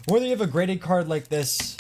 Whether you have a graded card like this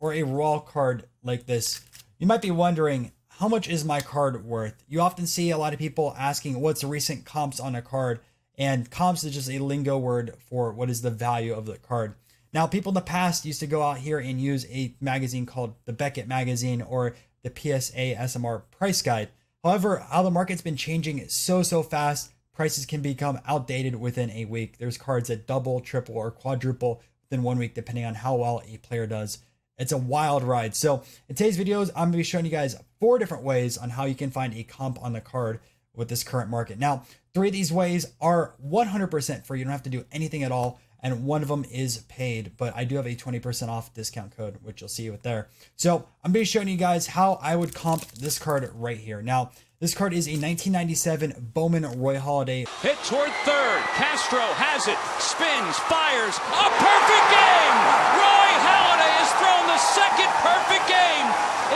or a raw card like this, you might be wondering, how much is my card worth? You often see a lot of people asking what's the recent comps on a card, and comps is just a lingo word for what is the value of the card. Now, people in the past used to go out here and use a magazine called the Beckett magazine or the PSA SMR price guide. However, how the market's been changing so fast, prices can become outdated within a week. There's cards that double, triple, or quadruple within 1 week, depending on how well a player does. It's a wild ride. So in today's videos, I'm going to be showing you guys 4 different ways on how you can find a comp on the card with this current market. Now, 3 of these ways are 100% free. You don't have to do anything at all. And 1 of them is paid, but I do have a 20% off discount code, which you'll see with there. So I'm going to be showing you guys how I would comp this card right here. Now, this card is a 1997 Bowman Roy Halladay. Hit toward third. Castro has it. Spins, fires. A perfect game! Roy Halladay has thrown the second perfect game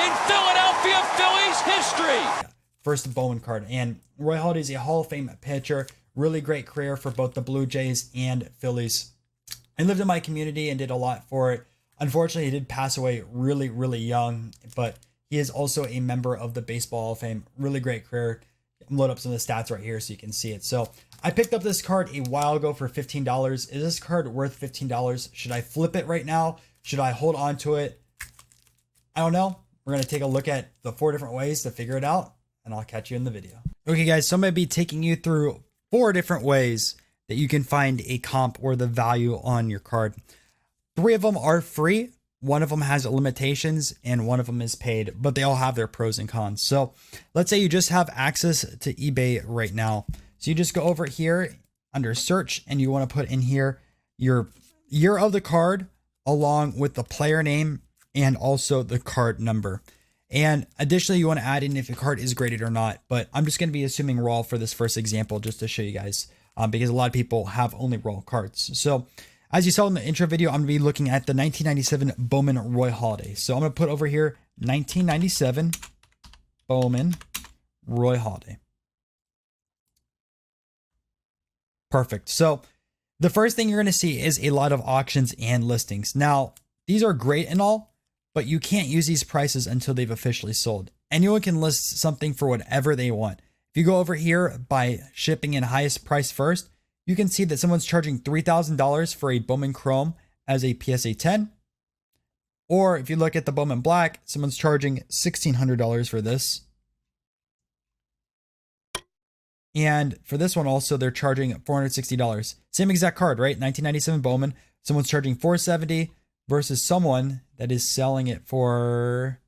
in Philadelphia Phillies history. First Bowman card. And Roy Halladay is a Hall of Fame pitcher. Really great career for both the Blue Jays and Phillies. I lived in my community and did a lot for it. Unfortunately, he did pass away really young, but he is also a member of the Baseball Hall of Fame. Really great career. I'm load up some of the stats right here so you can see it. So I picked up this card a while ago for $15. Is this card worth $15? Should I flip it right now? Should I hold on to it? I don't know. We're going to take a look at the 4 different ways to figure it out, and I'll catch you in the video. Okay, guys, so I'm going to be taking you through 4 different ways that you can find a comp or the value on your card. 3 of them are free. 1 of them has limitations and 1 of them is paid, but they all have their pros and cons. So let's say you just have access to eBay right now. So you just go over here under search and you want to put in here your year of the card along with the player name and also the card number. And additionally, you want to add in if your card is graded or not, but I'm just going to be assuming raw for this first example just to show you guys because a lot of people have only raw cards. So as you saw in the intro video, I'm going to be looking at the 1997 Bowman Roy Halladay. So I'm going to put over here 1997 Bowman Roy Halladay. Perfect. So the first thing you're going to see is a lot of auctions and listings. Now, these are great and all, but you can't use these prices until they've officially sold. Anyone can list something for whatever they want. If you go over here by shipping in highest price first, you can see that someone's charging $3,000 for a Bowman Chrome as a PSA 10. Or if you look at the Bowman Black, someone's charging $1,600 for this. And for this one also, they're charging $460. Same exact card, right? 1997 Bowman. Someone's charging $470 versus someone that is selling it for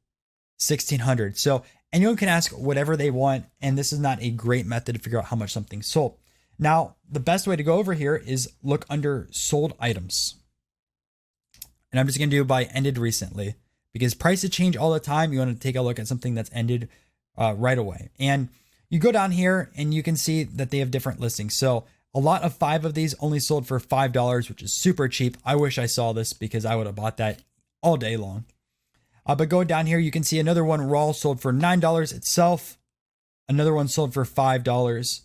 $1,600. So anyone can ask whatever they want, and this is not a great method to figure out how much something sold. Now, the best way to go over here is look under sold items. And I'm just going to do by ended recently because prices change all the time. You want to take a look at something that's ended right away. And you go down here and you can see that they have different listings. So a lot of 5 of these only sold for $5, which is super cheap. I wish I saw this because I would have bought that all day long. But go down here, you can see another one raw sold for $9 itself. Another one sold for $5.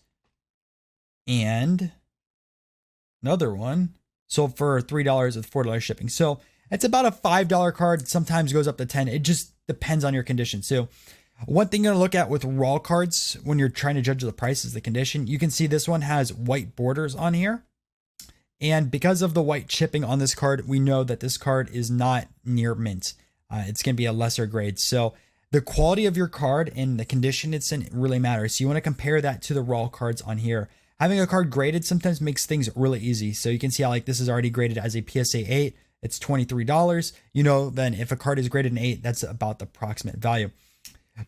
And another one sold for $3 with $4 shipping. So it's about a $5 card. Sometimes goes up to 10. It just depends on your condition. So one thing you're going to look at with raw cards when you're trying to judge the price is the condition. You can see this one has white borders on here. And because of the white chipping on this card, we know that this card is not near mint. It's going to be a lesser grade. So the quality of your card and the condition it's in really matters. So you want to compare that to the raw cards on here. Having a card graded sometimes makes things really easy. So you can see how like this is already graded as a PSA 8. It's $23. You know, then if a card is graded an 8, that's about the approximate value.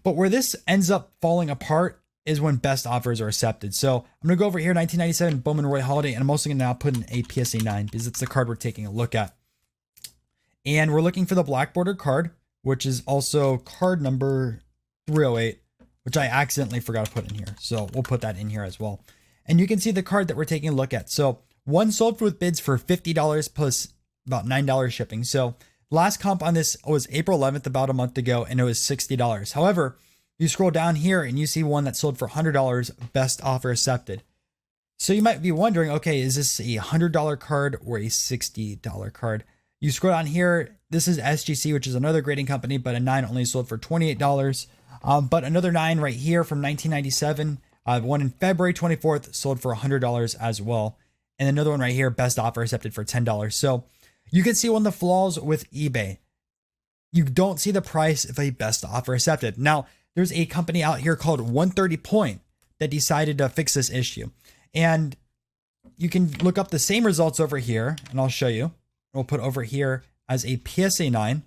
But where this ends up falling apart is when best offers are accepted. So I'm going to go over here, 1997 Bowman Roy Halladay, and I'm also going to now put in a PSA 9 because it's the card we're taking a look at. And we're looking for the black bordered card, which is also card number 308, which I accidentally forgot to put in here. So we'll put that in here as well. And you can see the card that we're taking a look at. So one sold with bids for $50 plus about $9 shipping. So last comp on this was April 11th, about a month ago, and it was $60. However, you scroll down here and you see one that sold for $100, best offer accepted. So you might be wondering, okay, is this a $100 card or a $60 card? You scroll down here. This is SGC, which is another grading company, but a 9 only sold for $28. But another 9 right here from 1997, one in February 24th, sold for $100 as well. And another one right here, best offer accepted for $10. So you can see one of the flaws with eBay. You don't see the price of a best offer accepted. Now, there's a company out here called 130 Point that decided to fix this issue. And you can look up the same results over here, and I'll show you. We'll put over here as a PSA 9.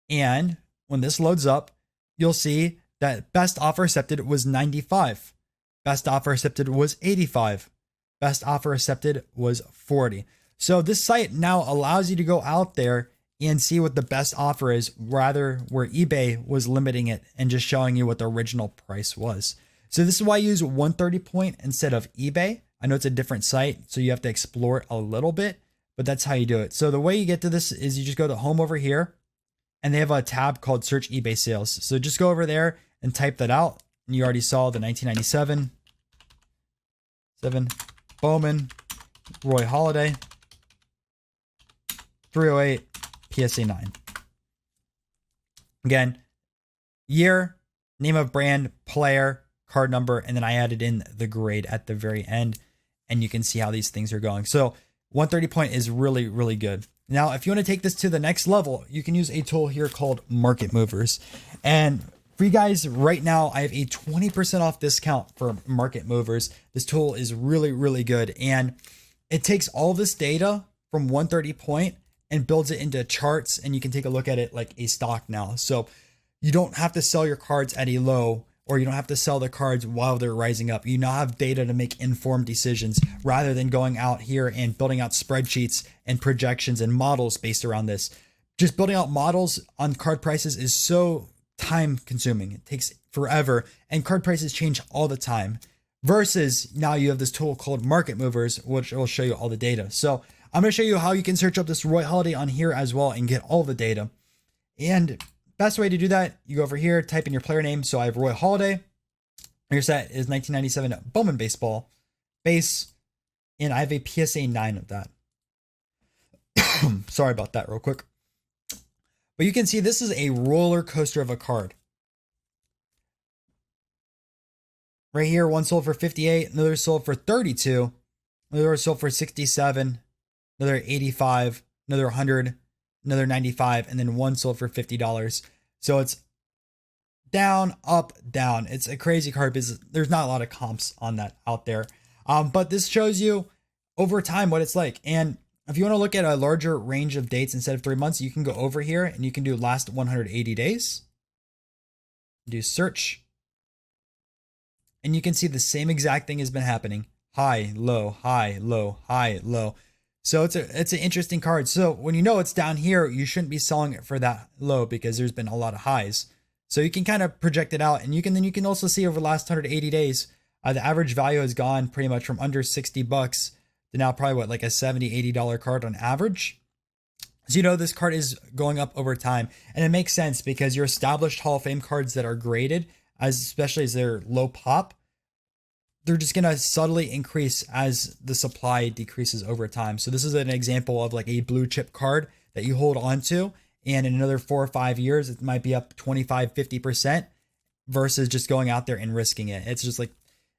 And when this loads up, you'll see that best offer accepted was 95. Best offer accepted was 85. Best offer accepted was 40. So this site now allows you to go out there and see what the best offer is, rather where eBay was limiting it and just showing you what the original price was. So this is why I use 130 Point instead of eBay. I know it's a different site, so you have to explore it a little bit, but that's how you do it. So the way you get to this is you just go to home over here, and they have a tab called search eBay sales. So just go over there and type that out. And you already saw the 1997 Bowman Roy Halladay 308 PSA 9. Again, year, name of brand, player, card number, and then I added in the grade at the very end, and you can see how these things are going. So 130 Point is really, really good. Now, if you want to take this to the next level, you can use a tool here called Market Movers. And for you guys right now, I have a 20% off discount for Market Movers. This tool is really, really good. And it takes all this data from 130 Point and builds it into charts, and you can take a look at it like a stock now. So you don't have to sell your cards at a low, or you don't have to sell the cards while they're rising up. You now have data to make informed decisions rather than going out here and building out spreadsheets and projections and models based around this. Just building out models on card prices is so time consuming. It takes forever, and card prices change all the time. Versus now you have this tool called Market Movers, which will show you all the data. So I'm going to show you how you can search up this Roy Halladay on here as well and get all the data. And best way to do that, you go over here, type in your player name. So I have Roy Halladay. Your set is 1997 Bowman Baseball base, and I have a PSA 9 of that. Sorry about that real quick. But you can see this is a roller coaster of a card. Right here, one sold for 58, another sold for 32, another sold for 67, another 85, another 100, another 95, and then one sold for $50. So it's down, up, down. It's a crazy card because there's not a lot of comps on that out there. But this shows you over time what it's like. And if you want to look at a larger range of dates instead of 3 months, you can go over here and you can do last 180 days. Do search. And you can see the same exact thing has been happening. High, low, high, low, high, low. So it's an interesting card. So when you know it's down here, you shouldn't be selling it for that low because there's been a lot of highs. So you can kind of project it out, and you can also see over the last 180 days, the average value has gone pretty much from under $60 to now probably what, like a $70-$80 card on average. So you know this card is going up over time, and it makes sense because your established Hall of Fame cards that are graded, especially as they're low pop, they're just going to subtly increase as the supply decreases over time. So this is an example of like a blue chip card that you hold on to, and in another 4 or 5 years, it might be up 25-50% versus just going out there and risking it. It's just like,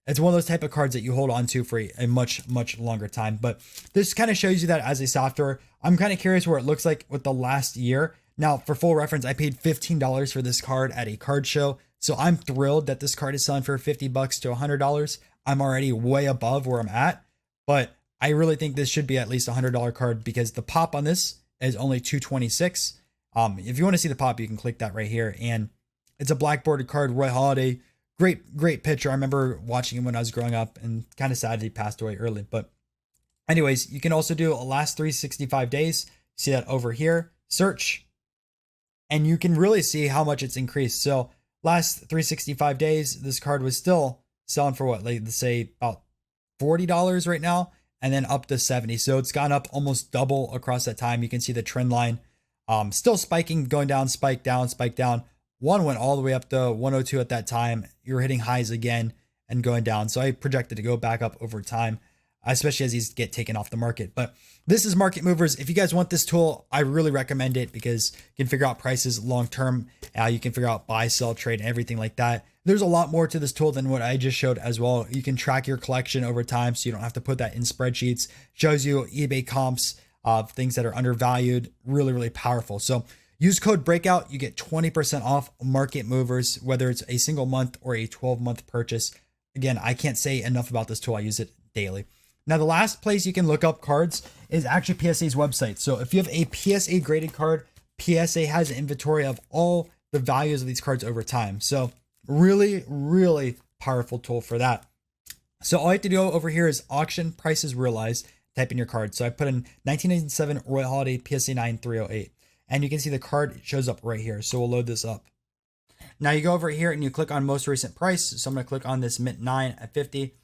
it's one of those type of cards that you hold on to for a much, much longer time. But this kind of shows you that as a software. I'm kind of curious where it looks like with the last year. Now, for full reference, I paid $15 for this card at a card show. So I'm thrilled that this card is selling for $50 to $100. I'm already way above where I'm at, but I really think this should be at least a $100 card because the pop on this is only $226. If you want to see the pop, you can click that right here. And it's a black bordered card, Roy Halladay. Great pitcher. I remember watching him when I was growing up, and kind of sad he passed away early. But anyways, you can also do a last 365 days. See that over here, search, and you can really see how much it's increased. So last 365 days, this card was still selling for what, like let's say about $40 right now, and then up to 70. So it's gone up almost double across that time. You can see the trend line still spiking, going down, spike down, spike down. One went all the way up to 102 at that time. You're hitting highs again and going down. So I projected to go back up over time. especially as these get taken off the market. But this is Market Movers. If you guys want this tool, I really recommend it because you can figure out prices long term. You can figure out buy, sell, trade, and everything like that. There's a lot more to this tool than what I just showed as well. You can track your collection over time, so you don't have to put that in spreadsheets. Shows you eBay comps of things that are undervalued. Really, really powerful. So use code Breakout. You get 20% off Market Movers, whether it's a single month or a 12-month purchase. Again, I can't say enough about this tool. I use it daily. Now, the last place you can look up cards is actually PSA's website. So if you have a PSA graded card, PSA has an inventory of all the values of these cards over time. So really, really powerful tool for that. So all you have to do over here is auction prices realized, type in your card. So I put in 1997 Roy Holiday PSA 9 308, and you can see the card shows up right here. So we'll load this up. Now you go over here and you click on most recent price. So I'm going to click on this mint 9 at 50.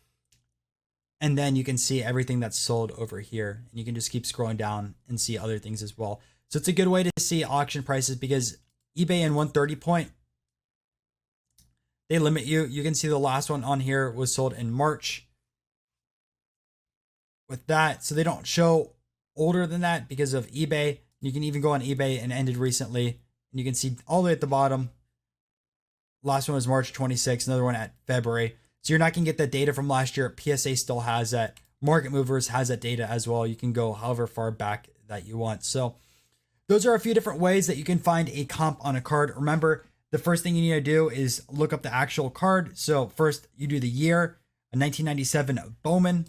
And then you can see everything that's sold over here. And you can just keep scrolling down and see other things as well. So it's a good way to see auction prices because eBay and 130 point, they limit you. You can see the last one on here was sold in March with that. So they don't show older than that because of eBay. You can even go on eBay and ended recently. And you can see all the way at the bottom. Last one was March 26th, another one at February. So you're not going to get that data from last year. PSA still has that. Market Movers has that data as well. You can go however far back that you want. So those are a few different ways that you can find a comp on a card. Remember, the first thing you need to do is look up the actual card. So first you do the year, a 1997 Bowman,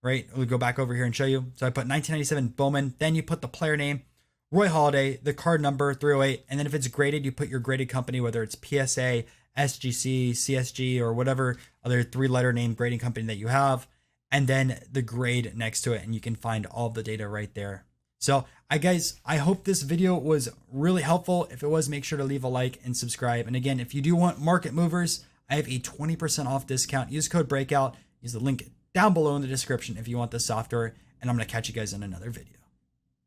right? We'll go back over here and show you. So I put 1997 Bowman. Then you put the player name, Roy Holiday, the card number 308. And then if it's graded, you put your graded company, whether it's PSA, SGC, CSG, or whatever other 3-letter name grading company that you have, and then the grade next to it. And you can find all the data right there. So I hope this video was really helpful. If it was, make sure to leave a like and subscribe. And again, if you do want Market Movers, I have a 20% off discount. Use code Breakout. Use the link down below in the description if you want the software. And I'm going to catch you guys in another video.